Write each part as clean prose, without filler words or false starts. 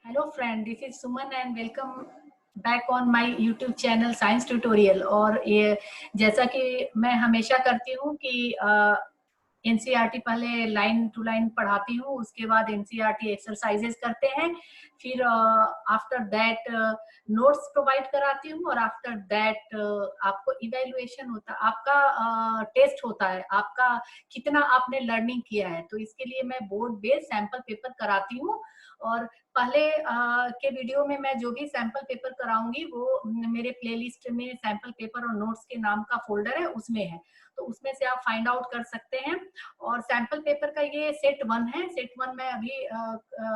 Hello friend, this is Suman and welcome back on my YouTube channel science tutorial. और ये जैसा कि मैं हमेशा करती हूँ कि एनसीईआरटी पहले लाइन टू लाइन पढ़ाती हूँ, उसके बाद एनसीईआरटी एक्सरसाइजेस करते हैं, फिर आफ्टर दैट नोट्स प्रोवाइड कराती हूँ, और आफ्टर दैट आपको इवैल्यूएशन होता है, आपका टेस्ट होता है, आपका कितना आपने लर्निंग किया है। तो इसके लिए मैं बोर्ड बेस्ड सैंपल पेपर कराती हूँ। और पहले के वीडियो में मैं जो भी सैंपल पेपर कराऊंगी वो मेरे प्लेलिस्ट में सैंपल पेपर और नोट्स के नाम का फोल्डर है, उसमें है, तो उसमें से आप फाइंड आउट कर सकते हैं। और सैंपल पेपर का ये सेट 1 है। सेट 1 मैं अभी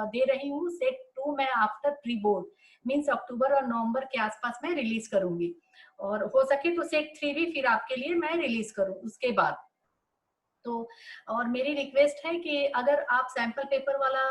दे रही हूँ। सेट 2 मैं आफ्टर प्री बोर्ड मीन्स अक्टूबर और नवंबर के आसपास में रिलीज करूंगी, और हो सके तो सेट 3 भी फिर आपके लिए मैं रिलीज करूँ उसके बाद। तो और मेरी रिक्वेस्ट है कि अगर आप सैंपल पेपर वाला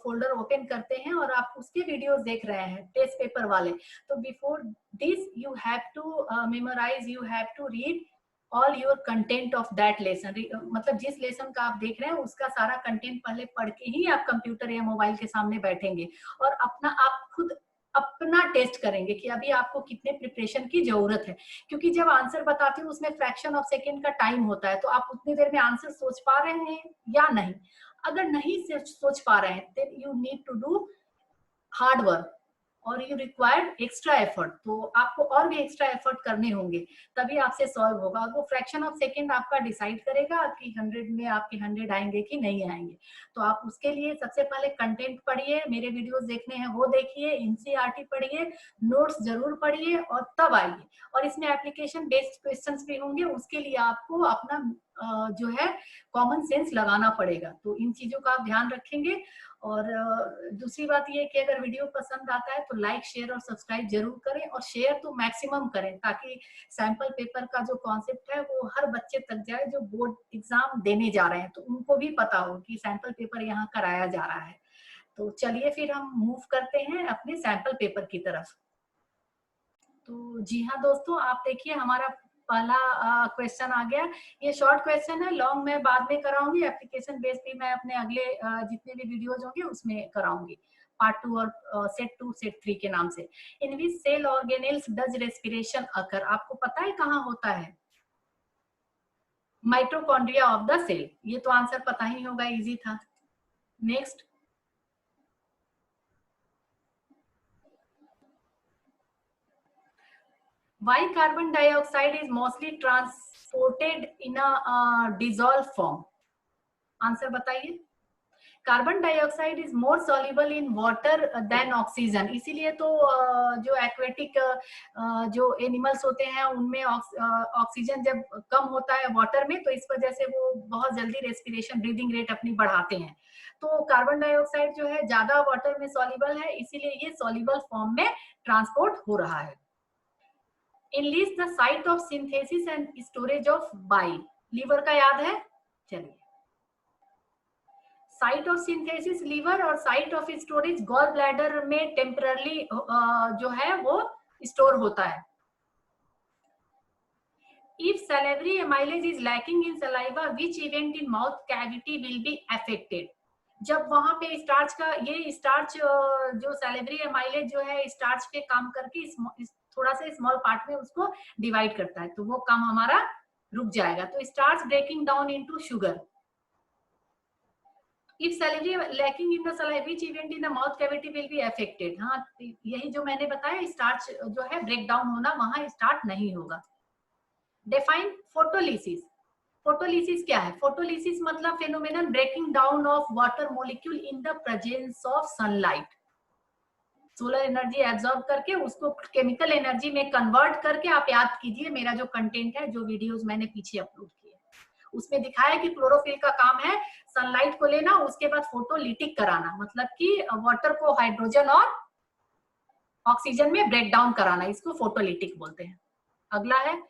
फोल्डर ओपन करते हैं और आप उसके वीडियोस देख रहे हैं टेस्ट पेपर वाले, तो before this you have to memorise, you have to read all your content of that lesson. मतलब जिस लेसन का आप देख रहे हैं उसका सारा कंटेंट पहले पढ़ के ही आप कंप्यूटर या मोबाइल के सामने बैठेंगे, और अपना आप खुद अपना टेस्ट करेंगे कि अभी आपको कितने प्रिपरेशन की जरूरत है। क्योंकि जब आंसर बताती हूँ उसमें फ्रैक्शन ऑफ सेकेंड का टाइम होता है, तो आप उतनी देर में आंसर सोच पा रहे हैं या नहीं। अगर नहीं सोच पा रहे हैं then you need to do hard work और यू रिक्वायर्ड एक्स्ट्रा एफर्ट। तो आपको और भी एक्स्ट्रा एफर्ट करने होंगे, तभी आपसे सॉल्व होगा। और वो फ्रैक्शन ऑफ सेकेंड आपका डिसाइड करेगा कि 100 में आपके 100 आएंगे कि नहीं आएंगे। तो आप उसके लिए सबसे पहले कंटेंट पढ़िए, मेरे वीडियोस देखने हैं वो देखिए, एनसीईआरटी पढ़िए, नोट्स जरूर पढ़िए और तब आइए। और इसमें एप्लीकेशन बेस्ड क्वेश्चंस भी होंगे, उसके लिए आपको अपना जो है कॉमन सेंस लगाना पड़ेगा। तो इन चीजों का आप ध्यान रखेंगे। और दूसरी बात ये कि अगर वीडियो पसंद आता है तो लाइक शेयर और सब्सक्राइब जरूर करें, और शेयर तो मैक्सिमम करें ताकि सैंपल पेपर का जो कॉन्सेप्ट है वो हर बच्चे तक जाए जो बोर्ड एग्जाम देने जा रहे हैं, तो उनको भी पता हो कि सैंपल पेपर यहाँ कराया जा रहा है। तो चलिए फिर हम मूव करते हैं अपने सैंपल पेपर की तरफ। तो जी हाँ दोस्तों, आप देखिए हमारा पहला क्वेश्चन आ गया। ये शॉर्ट क्वेश्चन है, लॉन्ग मैं बाद में कराऊंगी, एप्लीकेशन बेस्ड भी मैं अपने अगले जितने भी वीडियोज होंगे उसमें कराऊंगी, पार्ट 2 और सेट 2 सेट 3 के नाम से। In which cell organelles does respiration occur, आपको पता है कहाँ होता है? Mitochondria of the cell. ये तो आंसर पता ही होगा, इजी था। Next, why carbon dioxide is mostly transported in a dissolved form? Answer बताइए। Carbon dioxide is more soluble in water than oxygen, इसीलिए तो जो एक्वेटिक जो एनिमल्स होते हैं उनमें ऑक्सीजन जब कम होता है वाटर में, तो इस वजह से वो बहुत जल्दी रेस्पिरेशन ब्रीदिंग रेट अपनी बढ़ाते हैं। तो कार्बन डाइऑक्साइड जो है ज्यादा वाटर में सॉल्युबल है, इसीलिए ये सॉल्युबल फॉर्म में ट्रांसपोर्ट हो रहा है। Enlist the site of synthesis and storage of bile, liver का याद है? चलिए, साइट ऑफ सिंथेसिस लीवर और site of storage gall bladder में टेम्परली जो है वो स्टोर होता है। If salivary amylase is lacking in saliva, which event in mouth cavity will be affected? जब वहां पे स्टार्च का ये स्टार्च जो सैलिवरी एमाइलेज जो है स्टार्च पे काम करके थोड़ा सा स्मॉल पार्ट में उसको डिवाइड करता है, तो वो काम हमारा रुक जाएगा। तो starch breaking down into sugar. If salivary lacking in the saliva, which event in the mouth cavity will be affected? हाँ, यही जो मैंने बताया, स्टार्च जो है ब्रेक डाउन होना वहां स्टार्ट नहीं होगा। Define photolysis. फोटोलिसिस क्या है? फोटोलिसिस मतलब phenomenon breaking down of water molecule in the presence of sunlight. Solar energy absorb करके उसको केमिकल एनर्जी में कन्वर्ट करके, आप याद कीजिए मेरा जो कंटेंट है, जो वीडियोस मैंने पीछे अपलोड किए उसमें दिखाया कि क्लोरोफिल का काम है सनलाइट को लेना, उसके बाद फोटोलिटिक कराना, मतलब कि वाटर को हाइड्रोजन और ऑक्सीजन में ब्रेक डाउन कराना, इसको फोटोलिटिक बोलते हैं। अगला है,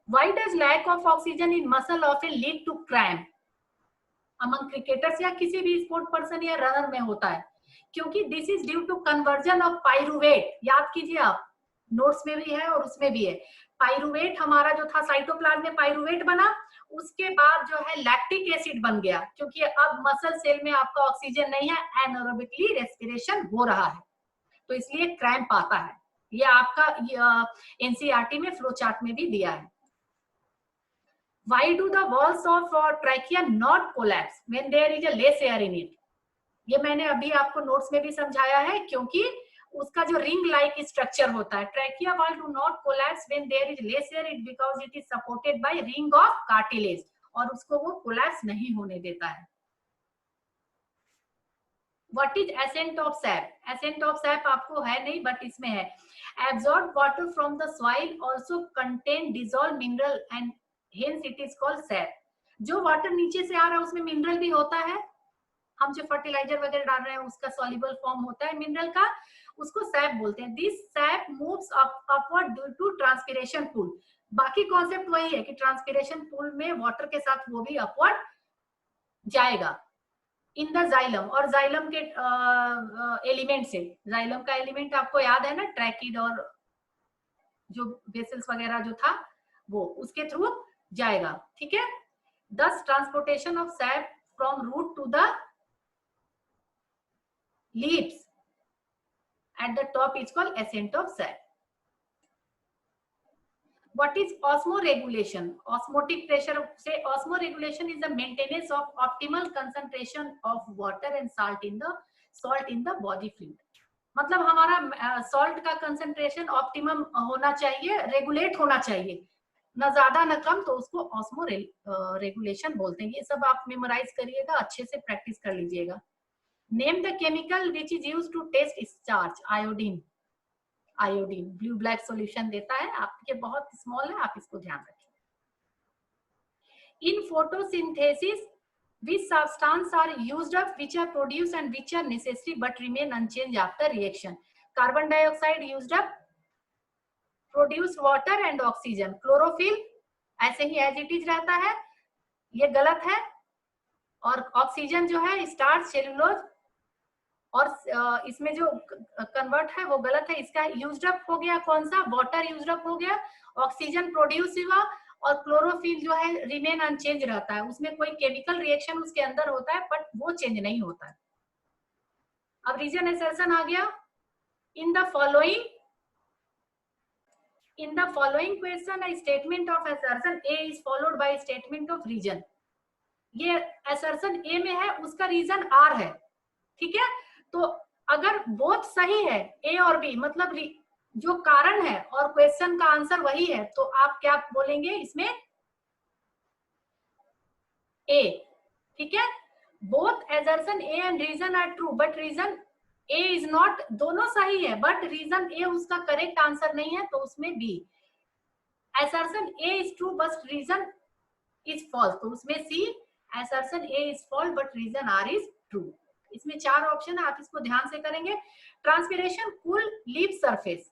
why does lack of oxygen in muscle of a lead to cramp? Among cricketers या किसी भी स्पोर्ट पर्सन या रनर में होता है, क्योंकि this is due to conversion of pyruvate. याद कीजिए आप, नोट्स में भी है और उसमें भी है। पाइरुवेट हमारा जो था साइटोप्लाज्म में पाइरुवेट बना, उसके बाद जो है लैक्टिक एसिड बन गया, क्योंकि अब मसल सेल में आपका ऑक्सीजन नहीं है, एनारोबिकली रेस्पिरेशन हो रहा है। तो इसलिए क्रैम्प आता है। ये आपका एनसीईआरटी में फ्लो चार्ट में भी दिया है। Why do the walls of trachea not collapse when there is a less air in it? ये मैंने अभी आपको नोट्स में भी समझाया है, क्योंकि उसका जो रिंग लाइक स्ट्रक्चर होता है, trachea wall do not collapse when there is less air, it because it is supported by ring of cartilage, और उसको वो कोलैप्स नहीं होने देता है। What is ascent of sap? Ascent of sap आपको है नहीं, बट इसमें है। Absorbed water from the soil also contain dissolved mineral and hence it is called sap। जो वाटर नीचे से आ रहा है उसमें मिनरल भी होता है, हम जो फर्टिलाइजर वगैरह डाल रहे हैं उसका सॉल्युबल फॉर्म होता है मिनरल का, उसको सैप बोलते हैं। This sap moves upward due to transpiration pull. बाकी कॉन्सेप्ट वही है कि ट्रांसपिरेशन पूल में वाटर के साथ वो भी अपवर्ड जाएगा इन द जाइलम, और जाइलम के एलिमेंट से, जाइलम का एलिमेंट आपको याद है ना, ट्रैकिड और जो वेसल्स वगैरह जो था वो उसके थ्रू जाएगा, ठीक है। Thus transportation of sap from root to the leaves at the top is called ascent of sap। What is osmoregulation? Osmotic pressure से osmoregulation is the maintenance of optimal concentration of water and salt in the body fluid। मतलब हमारा salt का concentration optimum होना चाहिए, regulate होना चाहिए, न ज्यादा न कम, तो उसको ऑस्मो रेगुलेशन बोलते हैं। ये सब आप मेमोराइज करिएगा, अच्छे से प्रैक्टिस कर लीजिएगा। Name the chemical which is used to test starch। Iodine. Iodine blue black solution देता है, आपके बहुत स्मॉल है, आप इसको ध्यान रखिए। In photosynthesis which substances are used up which are produced and which are necessary but remain unchanged after reaction? Carbon dioxide used up, produced water and oxygen। Chlorophyll ऐसे ही एज इट इज रहता है, ये गलत है। और oxygen जो है starch, cellulose, और इसमें जो कन्वर्ट है वो गलत है। इसका यूज्ड अप हो गया कौन सा, वाटर यूज्ड अप हो गया, ऑक्सीजन प्रोड्यूस हुआ, और क्लोरोफिल जो है रिमेन अनचेंज रहता है। उसमें कोई केमिकल रिएक्शन उसके अंदर होता है बट वो चेंज नहीं होता है। अब रीजन असर्शन आ गया। इन the following question a statement of assertion A is followed by statement of reason। ये असर्शन ए में है, उसका रीजन आर है, ठीक है। तो अगर बोथ सही है ए और बी, मतलब जो कारण है और क्वेश्चन का आंसर वही है, तो आप क्या बोलेंगे इसमें, ए, ठीक है। Both assertion A and reason are true but reason A is not, दोनों सही है बट रीजन ए उसका करेक्ट आंसर नहीं है, तो उसमें B. Assertion A is true but reason is false, तो उसमें C. Assertion A is false but reason R is true. इसमें चार ऑप्शन है, आप इसको ध्यान से करेंगे। ट्रांसपिरेशन कूल लीफ सरफेस,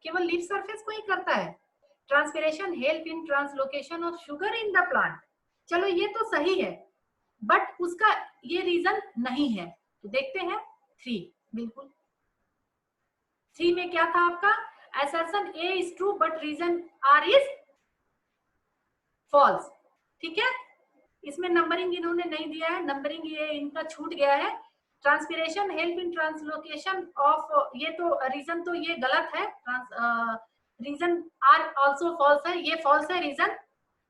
केवल लीफ सरफेस को ही करता है। Transpiration help in translocation of sugar in the plant, चलो ये तो सही है बट उसका ये रीजन नहीं है, तो देखते हैं 3। बिल्कुल 3 में क्या था आपका, assertion A is true but reason R is false, ठीक है। इसमें नंबरिंग इन्होंने नहीं दिया है, नंबरिंग ये इनका छूट गया है। Transpiration help in translocation of, ये तो रीजन तो ये गलत है, रीजन आर आल्सो फॉल्स है, ये फॉल्स है रीजन,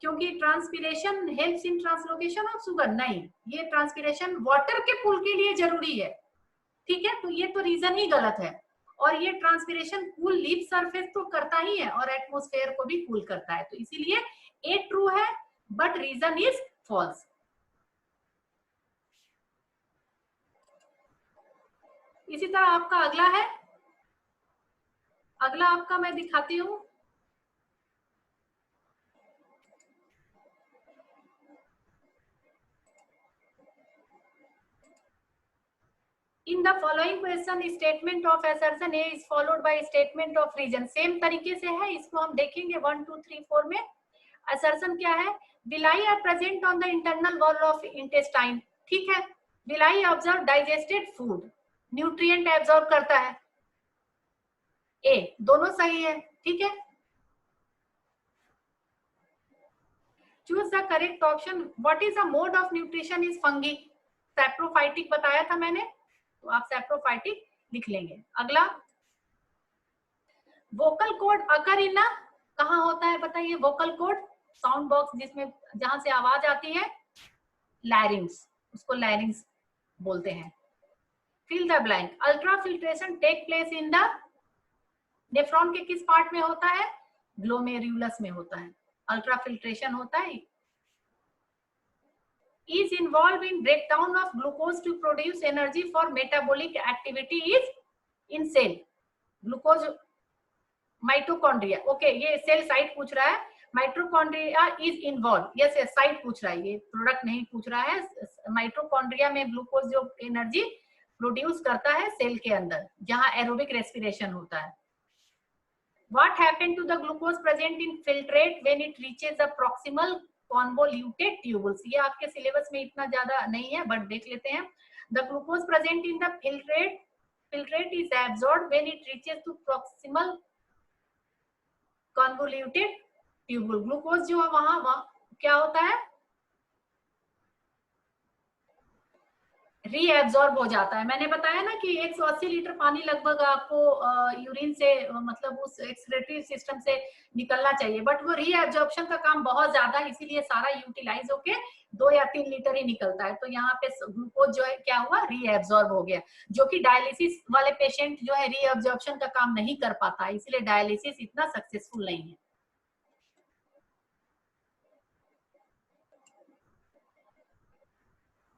क्योंकि transpiration helps in translocation of sugar, नहीं, ये ट्रांसपिरेशन वाटर के पुल के लिए जरूरी है, ठीक है। तो ये तो रीजन ही गलत है। और ये ट्रांसपिरेशन कूल लीफ सरफेस तो करता ही है और एटमॉस्फेयर को भी कूल करता है, तो इसीलिए ए ट्रू है बट रीजन इज फॉल्स। इसी तरह आपका अगला है, अगला आपका मैं दिखाती हूं। In the following question statement of assertion A is followed by statement of reason, same तरीके से है, इसको हम देखेंगे 1 2 3 4 में। असर्शन क्या है, villi are present on the internal wall of intestine, ठीक है। Villi observe digested food, nutrient absorb करता है, ए, दोनों सही है, ठीक है। Choose the correct option. What is the mode of nutrition is fungi, saprophytic बताया था मैंने, तो आप सैप्रोफाइटिक लिख लेंगे। अगला, वोकल कॉर्ड अकर इन, कहाँ होता है बताइए वोकल कॉर्ड? साउंड बॉक्स जिसमें जहां से आवाज आती है, लैरिंग्स, उसको लैरिंग्स बोलते हैं। Fill the blank, ultra filtration take place in the, nephron के किस पार्ट में होता है? ग्लोमेरुलस में होता है, अल्ट्रा फिल्ट्रेशन होता है। is involved in breakdown of glucose to produce energy for metabolic activity is in cell, glucose mitochondria, okay ये सेल साइट पूछ रहा है, mitochondria is involve, yes yes site पूछ रहा है, ये प्रोडक्ट नहीं पूछ रहा है। माइटोकॉन्ड्रिया में ग्लूकोज जो एनर्जी प्रोड्यूस करता है सेल के अंदर जहां एरोबिक रेस्पिरेशन होता है। What happened to the glucose present in filtrate when it reaches the proximal convoluted tubules? ये आपके सिलेबस में इतना ज्यादा नहीं है बट देख लेते हैं। The glucose present in the filtrate is absorbed when it reaches to proximal convoluted tubule. Glucose जो है वहां क्या होता है? रीएब्जॉर्ब हो जाता है। मैंने बताया ना कि 180 लीटर पानी लगभग आपको यूरिन से मतलब उस एक्सक्रीटरी सिस्टम से निकलना चाहिए, बट वो रीएब्जॉर्प्शन का काम बहुत ज्यादा है, इसीलिए सारा यूटिलाइज होके 2 या 3 लीटर ही निकलता है। तो यहाँ पे ग्लूकोज जो है क्या हुआ? रीएब्जॉर्ब हो गया, जो कि डायलिसिस वाले पेशेंट जो है रीएब्जॉर्प्शन का काम नहीं कर पाता, इसलिए डायलिसिस इतना सक्सेसफुल नहीं है।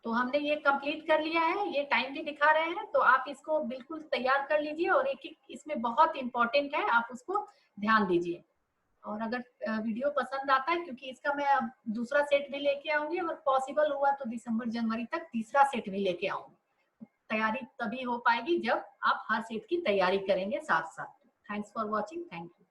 तो हमने ये कंप्लीट कर लिया है, ये टाइम भी दिखा रहे हैं, तो आप इसको बिल्कुल तैयार कर लीजिए और एक एक इसमें बहुत इंपॉर्टेंट है, आप उसको ध्यान दीजिए। और अगर वीडियो पसंद आता है, क्योंकि इसका मैं अब दूसरा सेट भी लेके आऊंगी, अगर पॉसिबल हुआ तो दिसंबर जनवरी तक तीसरा सेट भी लेके आऊंगी। तैयारी तभी हो पाएगी जब आप हर सेट की तैयारी करेंगे साथ साथ। Thanks for watching, thank you.